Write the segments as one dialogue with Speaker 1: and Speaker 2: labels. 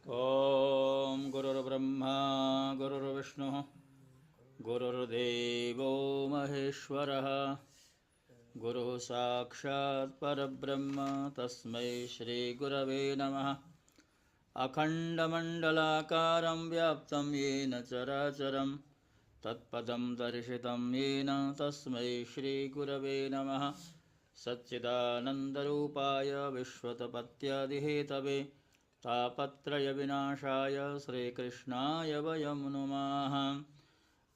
Speaker 1: ॐ गुरुर्ब्रह्मा गुरुर्विष्णुः गुरुर्देवो महेश्वरः गुरुः साक्षात् परब्रह्म तस्मै श्रीगुरवे नमः। अखण्डमण्डलाकारं व्याप्तं येन चराचरं तत्पदं दर्शितं येन तस्मै श्रीगुरवे नमः। सच्चिदानन्दरूपाय विश्वोत्पत्त्यादिहेतवे तापत्रयविनाशाय श्रीकृष्णाय वयं नुमः।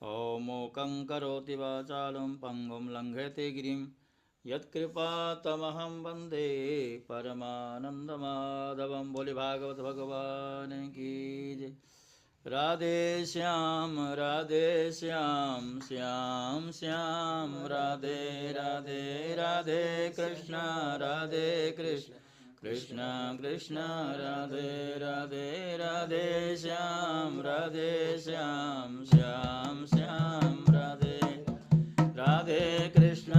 Speaker 1: ॐ मूकं करोति वाचालं पङ्गुं लङ्घयते गिरिं यत्कृपातमहं वन्दे परमानन्दमाधवं। बोले भागवत भगवान की जय। राधे श्याम श्याम श्याम राधे राधे राधे कृष्ण राधे कृष्ण कृष्ण कृष्ण राधे राधे राधे श्याम श्याम श्याम राधे राधे कृष्ण